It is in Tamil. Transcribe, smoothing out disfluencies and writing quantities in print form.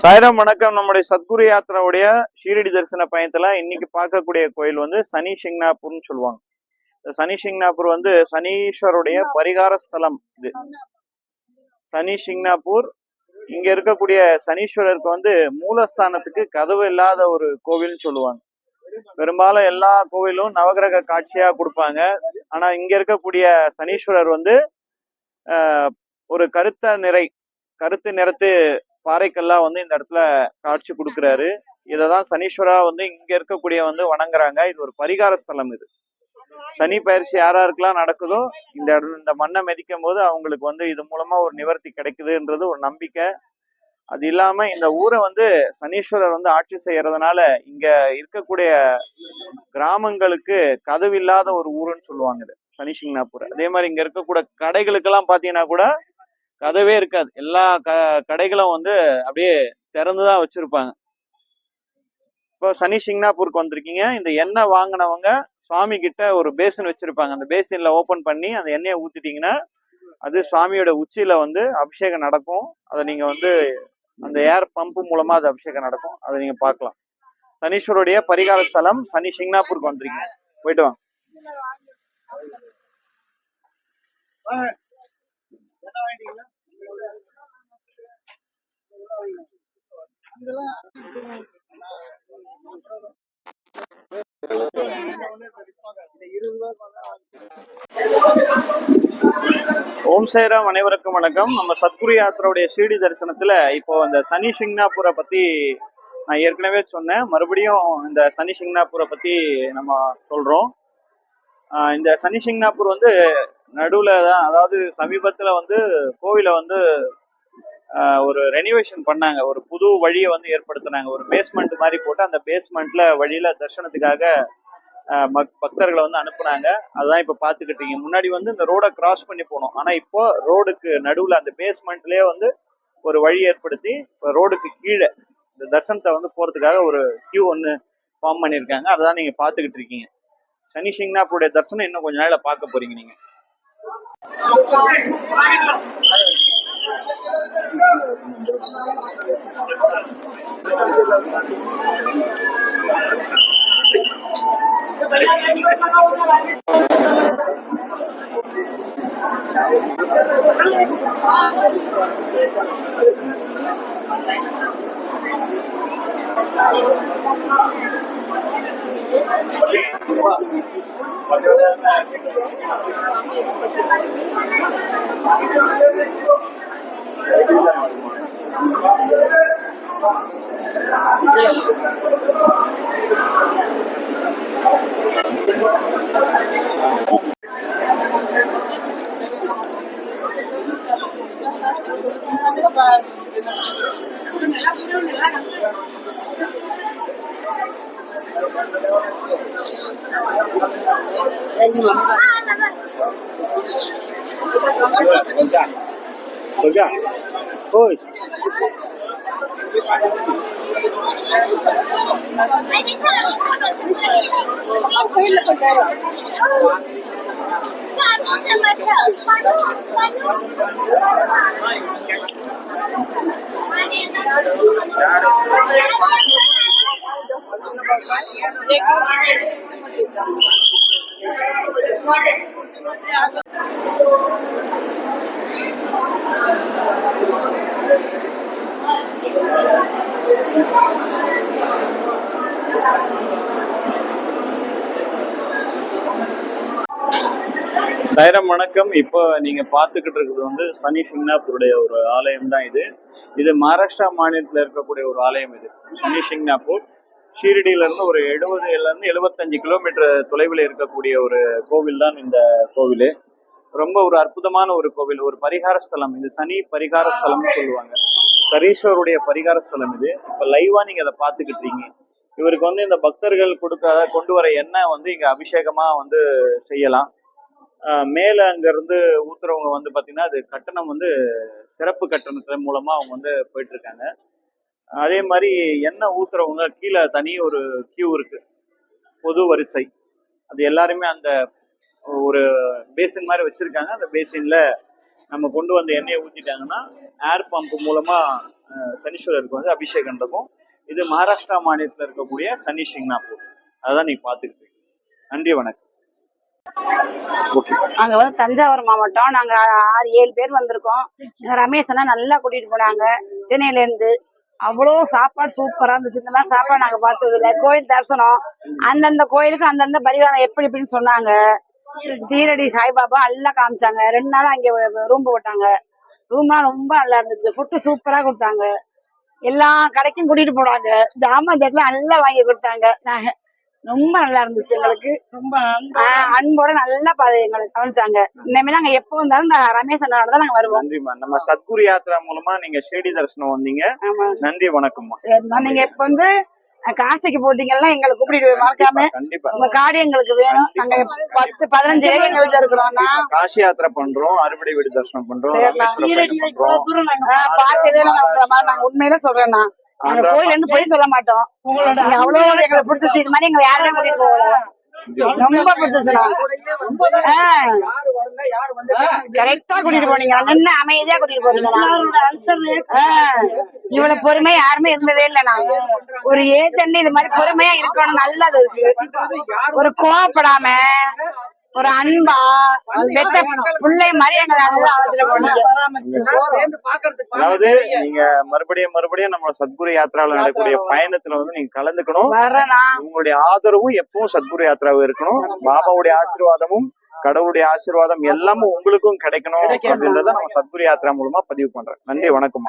சாய்ராம் வணக்கம். நம்முடைய சத்குரு யாத்திராவுடைய ஷீரடி தரிசன பயணத்துல இன்னைக்கு பார்க்கக்கூடிய கோயில் வந்து சனி சிங்னாப்பூர்னு சொல்லுவாங்க. சனி சிங்னாப்பூர் வந்து சனீஸ்வருடைய பரிகார ஸ்தலம். இது சனி சிங்னாப்பூர் இங்க இருக்கக்கூடிய சனீஸ்வரருக்கு வந்து மூலஸ்தானத்துக்கு கதவு இல்லாத ஒரு கோவில்னு சொல்லுவாங்க. பெரும்பாலும் எல்லா கோவிலும் நவகிரக காட்சியா கொடுப்பாங்க. ஆனா இங்க இருக்கக்கூடிய சனீஸ்வரர் வந்து ஒரு கருத்து நிறத்து பாறைக்கல்லா வந்து இந்த இடத்துல காட்சி கொடுக்குறாரு. இததான் சனீஸ்வரா வந்து இங்க இருக்கக்கூடிய வந்து வணங்குறாங்க. இது ஒரு பரிகார ஸ்தலம். இது சனி பயிற்சி யாராருக்கெல்லாம் நடக்குதோ இந்த மண்ணை மிதிக்கும் போது அவங்களுக்கு வந்து இது மூலமா ஒரு நிவர்த்தி கிடைக்குதுன்றது ஒரு நம்பிக்கை. அது இல்லாம இந்த ஊரை வந்து சனீஸ்வரர் வந்து ஆட்சி செய்யறதுனால இங்க இருக்கக்கூடிய கிராமங்களுக்கு கதவு இல்லாத ஒரு ஊருன்னு சொல்லுவாங்க இது சனி சிங்னாப்பூர். அதே மாதிரி இங்க இருக்கக்கூடிய கடைகளுக்கெல்லாம் பாத்தீங்கன்னா கூட கதவே இருக்காது. எல்லா கடைகளும் வந்து அப்படியே திறந்துதான் வச்சிருப்பாங்க. இப்போ சனி சிங்னாப்பூருக்கு வந்திருக்கீங்க. இந்த எண்ணெய் வாங்கினவங்க சுவாமி கிட்ட ஒரு பேசின் வச்சிருப்பாங்க. அந்த பேசின்ல ஓபன் பண்ணி அந்த எண்ணெயை ஊத்திட்டீங்கன்னா அது சுவாமியோட உச்சியில வந்து அபிஷேகம் நடக்கும். அதை நீங்க வந்து அந்த ஏர் பம்ப் மூலமா அது அபிஷேகம் நடக்கும். அதை நீங்க பார்க்கலாம். சனீஸ்வருடைய பரிகார ஸ்தலம் சனி சிங்னாப்பூருக்கு வந்திருக்கீங்க. போயிட்டு வாங்க. ஓம் சாய்ராம், அனைவருக்கும் வணக்கம். நம்ம சத்குரு யாத்திராவுடைய ஷீரடி தரிசனத்துல இப்போ இந்த சனி சிங்னாப்பூரை பத்தி நான் ஏற்கனவே சொன்னேன். மறுபடியும் இந்த சனி சிங்னாப்பூரை பத்தி நம்ம சொல்றோம். இந்த சனி சிங்னாப்பூர் வந்து நடுவுல தான், அதாவது சமீபத்துல வந்து கோவிலை வந்து ஒரு ரெனிவேஷன் பண்ணாங்க. ஒரு புது வழியை வந்து ஏற்படுத்தினாங்க. ஒரு பேஸ்மெண்ட் மாதிரி போட்டு அந்த பேஸ்மெண்ட்ல வழியில தரிசனத்துக்காக பக்தர்களை வந்து அனுப்புனாங்க. அதுதான் இப்ப பாத்துக்கிட்டீங்க. முன்னாடி வந்து இந்த ரோட கிராஸ் பண்ணி போனோம். ஆனா இப்போ ரோடுக்கு நடுவுல அந்த பேஸ்மெண்ட்லயே வந்து ஒரு வழி ஏற்படுத்தி ரோடுக்கு கீழே இந்த தரிசனத்தை வந்து போறதுக்காக ஒரு கியூ ஒன்று ஃபார்ம் பண்ணியிருக்காங்க. அதான் நீங்க பாத்துக்கிட்டு இருக்கீங்க. சனி சிங்னாப்பூருடைய தரிசனம் இன்னும் கொஞ்ச நாள்ல பார்க்க போறீங்க நீங்க. Ôi. சாய்ராம் வணக்கம். இப்போ நீங்க பார்த்துக்கிட்டு இருக்கிறது வந்து சனி சிங்னாப்பூருடைய ஒரு ஆலயம் தான் இது. இது மகாராஷ்டிரா மாநிலத்தில் இருக்கக்கூடிய ஒரு ஆலயம். இது சனி சிங்னாப்பூர் ஷீரடியில இருந்து ஒரு 75 கிலோமீட்டர் தொலைவில் இருக்கக்கூடிய ஒரு கோவில் தான் இந்த கோவில். ரொம்ப ஒரு அற்புதமான ஒரு கோவில், ஒரு பரிகார ஸ்தலம். இது சனி பரிகார ஸ்தலம்னு சொல்லுவாங்க. சரீஸ்வருடைய பரிகார ஸ்தலம் இது. இப்ப லைவா நீங்க அதை பார்த்துக்கிட்டு இருக்கீங்க. இவருக்கு வந்து இந்த பக்தர்கள் கொண்டு வர எண்ணெய் வந்து இங்க அபிஷேகமா வந்து செய்யலாம். மேல அங்க இருந்து ஊத்துறவங்க வந்து பாத்தீங்கன்னா அது கட்டணம் வந்து சிறப்பு கட்டணத்தின் மூலமா அவங்க வந்து போயிட்டு இருக்காங்க. அதே மாதிரி எண்ணெய் ஊத்துறவங்க கீழே தனி ஒரு கியூ இருக்கு, பொது வரிசை. அது எல்லாருமே அந்த ஒரு பேசின் மாதிரி வச்சிருக்காங்க. அந்த பேசின்ல நம்ம கொண்டு வந்த எண்ணெயை ஊத்திட்டாங்கன்னா ஏர் பம்ப் மூலமா சனீஸ்வரருக்கு வந்து அபிஷேகம் நடக்கும். இது மகாராஷ்டிரா மாநிலத்தில் இருக்கக்கூடிய சனி சிங்னாப்பூர். அதான் நீங்க பாத்துக்கிட்டு. நன்றி, வணக்கம். நாங்க வந்து தஞ்சாவூர் மாவட்டம். நாங்க 6-7 பேர் வந்திருக்கோம். ரமேஷ் அண்ணா நல்லா கூட்டிட்டு போனாங்க சென்னையில இருந்து. அவ்வளோ சாப்பாடு சூப்பரா இருந்துச்சு. இந்த மாதிரி சாப்பாடு நாங்க பார்த்தது இல்லை. கோயில் தரிசனம், அந்தந்த கோயிலுக்கு அந்தந்த பரிகாரம் எப்படி எப்படின்னு சொன்னாங்க. சீரடி சாய்பாபா எல்லாம் காமிச்சாங்க. 2 நாள் அங்கே ரூம் போட்டாங்க. ரூம்லாம் ரொம்ப நல்லா இருந்துச்சு. ஃபுட்டு சூப்பரா கொடுத்தாங்க. எல்லா கடைக்கும் கூட்டிட்டு போனாங்க. ஜாமான் ஜெட்லாம் நல்லா வாங்கி கொடுத்தாங்க. ரொம்ப நல்லா இருந்துச்சு. எங்களுக்கு ரொம்ப அன்போட நல்லா எங்களுக்கு கவனிச்சாங்க. இனிமே நாங்க எப்போ வந்தாலும் இந்த ரமேஷ் அண்ணனோட தான் நாங்க வருவோம். நன்றிமா. நம்ம சத்குரு யாத்ரா மூலமா நீங்க ஷிரடி தரிசனம் வந்தீங்க. நன்றி, வணக்கம்மா. நீங்க இப்ப வந்து காசிக்கு போட்டீங்கன்னா எங்களை கூப்பிட்டு மறக்காம. கண்டிப்பா உங்க கார்டு எங்களுக்கு வேணும். நாங்க 10-15 பேர் எங்க வீட்டுல இருக்கிறோம். காசி யாத்திரை பண்றோம், அறுபடை வீடு தரிசனம் பண்றோம், நாங்க உண்மையில சொல்றேன்னா அந்த கோயில இருந்து போய் சொல்ல மாட்டோம். அவ்வளவு எங்களுக்கு பிடிச்சிச்சு. இது மாதிரி எங்க யாருமே கூட்டிட்டு போகல. ரொம்ப பிடிச்சிச்சு. கரெக்டா கூட்டிட்டு போனீங்க. நின்று அமைதியா கூட்டிட்டு போறீங்க. இவ்வளவு பொறுமையா யாருமே இருந்ததே இல்லை. நாங்க ஒரு ஏஜென்ட் இது மாதிரி பொறுமையா இருக்கணும். நல்லது இருக்கு. ஒரு கோவப்படாம ஒரு அன்பா பெற்ற பிள்ளை மாதிரி எங்களை அதாவது நீங்க மறுபடியும் நம்ம சத்குரு யாத்திரால நடக்கக்கூடிய பயணத்துல வந்து நீங்க கலந்துக்கணும். உங்களுடைய ஆதரவும் எப்பவும் சத்குரு யாத்திராவும் இருக்கணும். பாபாவுடைய ஆசீர்வாதமும் கடவுளுடைய ஆசீர்வாதம் எல்லாமும் உங்களுக்கும் கிடைக்கணும் அப்படின்றத நம்ம சத்குரு யாத்திரா மூலமா பதிவு பண்றேன். நன்றி, வணக்கம்.